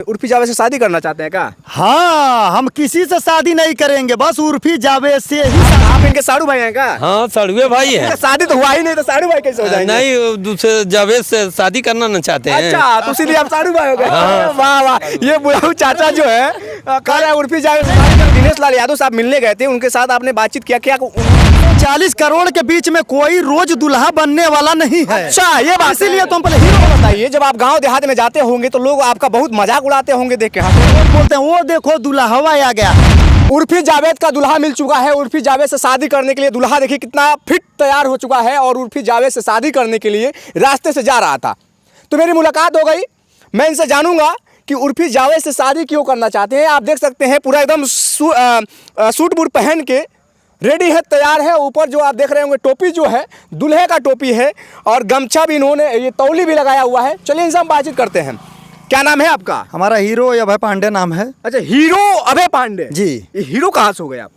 उर्फी जावेद से शादी करना चाहते हैं क्या? हाँ, हम किसी से शादी नहीं करेंगे, बस उर्फी जावेद से ही। आप इनके साड़ू भाई हैं क्या? हाँ, साड़ुए भाई है। शादी तो हुआ ही नहीं तो साड़ू भाई कैसे हो जाएंगे? नहीं, दूसरे जावेद से शादी करना न चाहते हैं। अच्छा, तो इसीलिए आप साड़ू भाई हो गए। वाह वाह, ये बुढ़ाऊ चाचा जो है कह रहे हैं उर्फी जावेद से शादी कर। दिनेश लाल यादव साहब मिलने गए थे, उनके साथ आपने बातचीत किया क्या? 40 करोड़ के बीच में कोई रोज दुल्हा बनने वाला नहीं है। अच्छा, ये बात इसीलिए तुम पहले हीरो बताइए। जब आप गांव देहात में जाते होंगे तो लोग आपका बहुत मजाक उड़ाते होंगे देख के, बोलते हैं वो देखो दुल्हवा आ गया। उर्फी जावेद का दुल्हा मिल चुका है। उर्फी जावेद से शादी करने के लिए दुल्हा देखिए कितना फिट तैयार हो चुका है और उर्फी जावेद से शादी करने के लिए रास्ते से जा रहा था। तो मेरी मुलाकात हो गई, मैं इनसे जानूंगा कि उर्फी जावेद से शादी क्यों करना चाहते हैं। आप देख सकते हैं पूरा एकदम सूट बूट पहन के रेडी है, तैयार है। ऊपर जो आप देख रहे होंगे टोपी जो है दूल्हे का टोपी है और गमछा भी इन्होंने, ये तौली भी लगाया हुआ है। चलिए इनसे हम बातचीत करते हैं। क्या नाम है आपका? हमारा हीरो अभय पांडे नाम है। अच्छा, हीरो अभय पांडे जी। ये हीरो कहाँ से हो गए आप?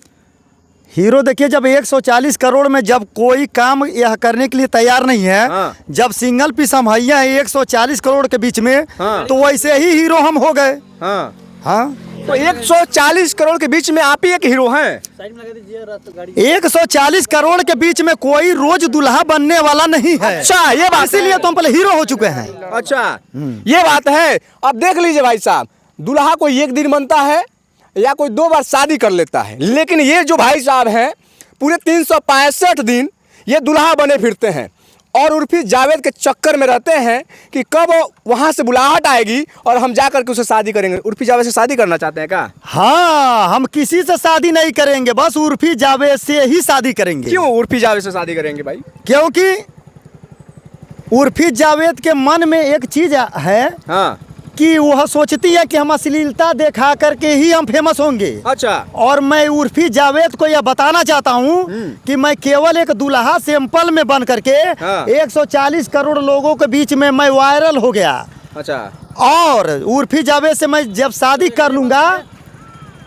हीरो देखिए, जब 140 करोड़ में जब कोई काम यह करने के लिए तैयार नहीं है, हाँ। जब सिंगल पीस हम हैया है 140 करोड़ के बीच में, हाँ। तो वैसे ही हीरो हम हो गए। हाँ, हाँ, तो 140 करोड़ के बीच में आप ही एक हीरो हैं। 140 करोड़ के बीच में कोई रोज दुल्हा बनने वाला नहीं है। अच्छा, ये बात इसीलिए तुम पहले हीरो हो चुके हैं। अच्छा, ये बात है। अब देख लीजिए भाई साहब, दुल्हा कोई एक दिन बनता है या कोई 2 बार शादी कर लेता है, लेकिन ये जो भाई साहब हैं पूरे 365 दिन ये दुल्हा बने फिरते हैं और उर्फी जावेद के चक्कर में रहते हैं कि कब वहाँ से बुलाहट आएगी और हम जा करके उससे शादी करेंगे। उर्फी जावेद से शादी करना चाहते हैं क्या? हाँ, हम किसी से शादी नहीं करेंगे, बस उर्फी जावेद से ही शादी करेंगे। क्यों उर्फी जावेद से शादी करेंगे भाई? क्योंकि उर्फी जावेद के मन में एक चीज है, हाँ, कि वह सोचती है कि हम अश्लीलता दिखा करके ही हम फेमस होंगे। अच्छा, और मैं उर्फी जावेद को यह बताना चाहता हूँ कि मैं केवल एक दुल्हा सैंपल में बन करके हाँ। 140 करोड़ लोगों के बीच में मैं वायरल हो गया। अच्छा, और उर्फी जावेद से मैं जब शादी कर लूँगा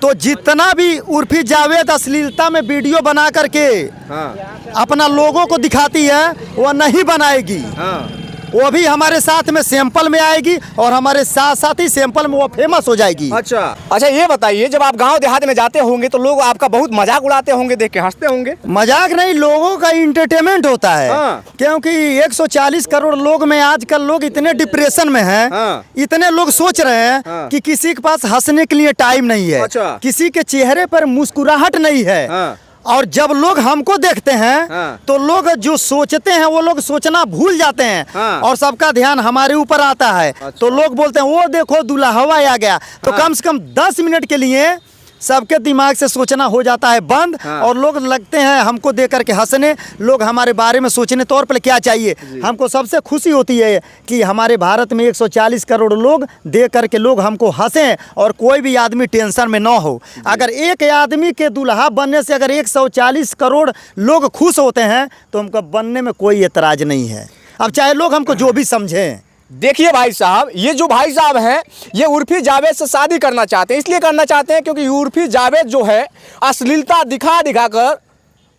तो जितना भी उर्फी जावेद अश्लीलता में वीडियो बना करके हाँ, अपना लोगों को दिखाती है, वह नहीं बनाएगी। हाँ, वो भी हमारे साथ में सैंपल में आएगी और हमारे साथ साथ ही सैंपल में वो फेमस हो जाएगी। अच्छा। अच्छा, ये बताइए, जब आप गांव देहात में जाते होंगे तो लोग आपका बहुत मजाक उड़ाते होंगे देख के, हंसते होंगे? मजाक नहीं, लोगों का इंटरटेनमेंट होता है। हाँ। क्योंकि 140 करोड़ लोग में आजकल लोग इतने डिप्रेशन में हैं। हाँ। इतने लोग सोच रहे हैं हाँ। कि किसी के पास हंसने के लिए टाइम नहीं है। अच्छा। किसी के चेहरे पर मुस्कुराहट नहीं है। हाँ। और जब लोग हमको देखते हैं हाँ। तो लोग जो सोचते हैं वो लोग सोचना भूल जाते हैं। हाँ। और सबका ध्यान हमारे ऊपर आता है। अच्छा। तो लोग बोलते हैं वो देखो दुल्हवा आ गया। तो हाँ। कम से कम 10 मिनट के लिए सबके दिमाग से सोचना हो जाता है बंद। हाँ। और लोग लगते हैं हमको देख करके हंसने, लोग हमारे बारे में सोचने। तौर पर क्या चाहिए, हमको सबसे खुशी होती है कि हमारे भारत में 140 करोड़ लोग देख करके लोग हमको हंसें और कोई भी आदमी टेंशन में ना हो। अगर एक आदमी के दुल्हा बनने से अगर 140 करोड़ लोग खुश होते हैं तो हमको बनने में कोई एतराज नहीं है। अब चाहे लोग हमको जो भी समझें। देखिए भाई साहब, ये जो भाई साहब हैं ये उर्फी जावेद से शादी करना चाहते हैं। इसलिए करना चाहते हैं क्योंकि उर्फी जावेद जो है अश्लीलता दिखा दिखा कर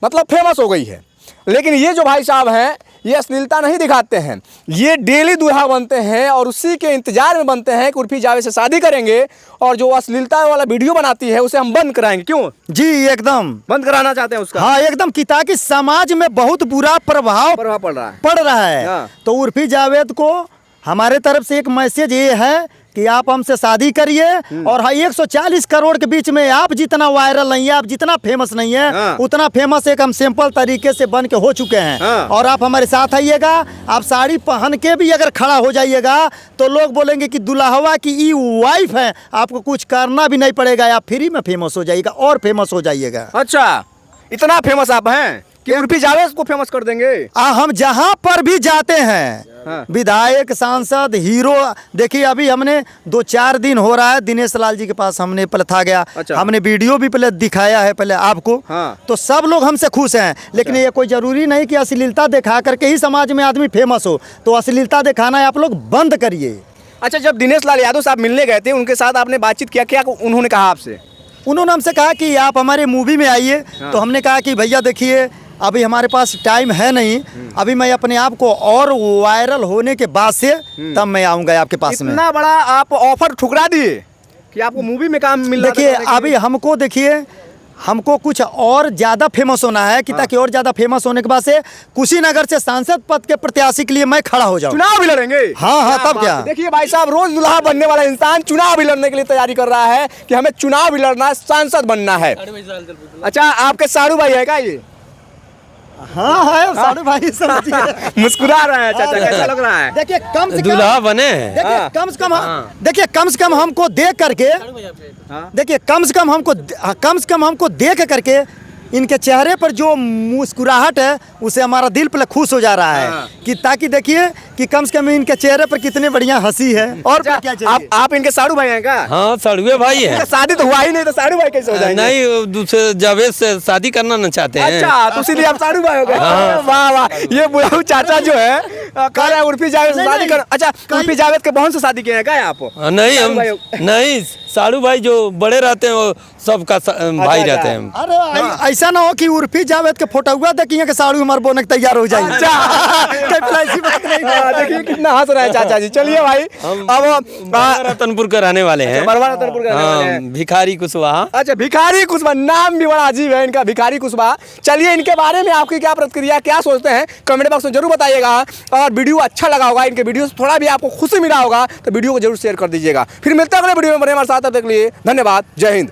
मतलब फेमस हो गई है। लेकिन ये जो भाई साहब हैं ये अश्लीलता नहीं दिखाते हैं, ये डेली दुल्हा बनते हैं और उसी के इंतजार में बनते हैं कि उर्फी जावेद से शादी करेंगे और जो अश्लीलता वाला वीडियो बनाती है उसे हम बंद कराएंगे। क्यों जी, एकदम बंद कराना चाहते हैं उसका? हाँ, एकदम कि ताकि समाज में बहुत बुरा प्रभाव पड़ रहा है। है। हाँ। तो उर्फी जावेद को हमारे तरफ से एक मैसेज ये है कि आप हमसे शादी करिए। और 140 करोड़ के बीच में आप जितना वायरल नहीं है, आप जितना फेमस नहीं है, हाँ। उतना फेमस एक हम सिंपल तरीके से बन के हो चुके हैं। हाँ। और आप हमारे साथ आइएगा, आप साड़ी पहन के भी अगर खड़ा हो जाइएगा तो लोग बोलेंगे कि दुल्हवा की ई वाइफ है, आपको कुछ करना भी नहीं पड़ेगा, आप फ्री में फेमस हो जाइएगा और फेमस हो जाइएगा। अच्छा, इतना फेमस आप हैं कि उर्फी जावेद को फेमस कर देंगे? हम जहाँ पर भी जाते हैं, हाँ। विधायक, सांसद, हीरो, देखिए अभी हमने 2-4 दिन हो रहा है दिनेश लाल जी के पास हमने पहले था गया। अच्छा। हमने वीडियो भी पहले दिखाया है पहले आपको। हाँ। तो सब लोग हमसे खुश हैं। लेकिन ये कोई जरूरी नहीं कि अश्लीलता दिखा करके ही समाज में आदमी फेमस हो। तो अश्लीलता दिखाना आप लोग बंद करिए। अच्छा, जब दिनेश लाल यादव साहब मिलने गए थे उनके साथ आपने बातचीत किया, क्या उन्होंने कहा आपसे? उन्होंने हमसे कहा कि आप हमारे मूवी में आइए। हाँ। तो हमने कहा कि भैया देखिए अभी हमारे पास टाइम है नहीं। अभी मैं अपने आप को और वायरल होने के बाद से तब मैं आऊँगा आपके पास में। इतना बड़ा आप ऑफर ठुकरा दिए कि आपको मूवी में काम मिल रहा देखिए अभी हमको देखिए हमको कुछ और ज़्यादा फेमस होना है कि ताकि और ज़्यादा फेमस होने के बाद से कुशीनगर से सांसद पद के प्रत्याशी के लिए मैं खड़ा हो जाऊँ। चुनाव भी लड़ेंगे। हाँ हाँ तब क्या। देखिए भाई साहब, रोज दुल्हा बनने वाला इंसान चुनाव भी लड़ने के लिए तैयारी कर रहा है कि हमें चुनाव भी लड़ना है, सांसद बनना है। अच्छा, आपके साड़ू भाई है क्या ये? हाँ है साड़ू भाई समझिए। मुस्कुरा रहा है चाचा, कैसा लग रहा है? देखिए कम से कम दूल्हा बने हैं। देखिए कम से कम देखिए कम से कम हमको देख करके देखिए कम से कम हमको देख करके इनके चेहरे पर जो मुस्कुराहट है उसे हमारा दिल पर खुश हो जा रहा है कि ताकि देखिए कि कम से कम इनके चेहरे पर कितनी बढ़िया हंसी है। और क्या चाहिए। आप इनके साड़ू भाई हैं क्या? हाँ साड़ुए भाई हैं। शादी तो हुआ ही नहीं, तो साड़ू भाई कैसे हो जाएंगे? नहीं, वो दूसरे जावेद से शादी करना न चाहते हैं। अच्छा, तो इसीलिए आप साड़ू भाई हो गए। वाह वाह, ये बुढ़ाऊ चाचा जो है कह रहे हैं उर्फी जावेद से शादी कर। अच्छा, उर्फी जावेद के बहन से शादी किए हैं क्या आप? नहीं हम नहीं, साड़ू भाई जो बड़े रहते हैं वो सबका भाई रहते हैं। अरे ऐसा ना हो कि उर्फी जावेद के फोटो हुआ देखिए कि साड़ू हमारे बोने के तैयार हो जाए। ऐसी बात नहीं। देखिए कितना हंस रहे हैं चाचा जी। चलिए भाई, अब रतनपुर के रहने वाले हैं। बरवा रतनपुर के रहने वाले हैं। भिखारी कुशवाहा। अच्छा, भिखारी कुशवाहा, नाम भी बड़ा अजीब है इनका, भिखारी कुशवाहा। चलिए, इनके बारे में आपकी क्या प्रतिक्रिया, क्या सोचते हैं, कमेंट बॉक्स में जरूर बताइएगा। और वीडियो अच्छा लगा होगा, इनके वीडियो से थोड़ा भी आपको खुशी मिला होगा तो वीडियो को जरूर शेयर कर दीजिएगा। फिर मिलते हैं अगले वीडियो में, बने हमारे साथ। तब तक के लिए धन्यवाद। जय हिंद।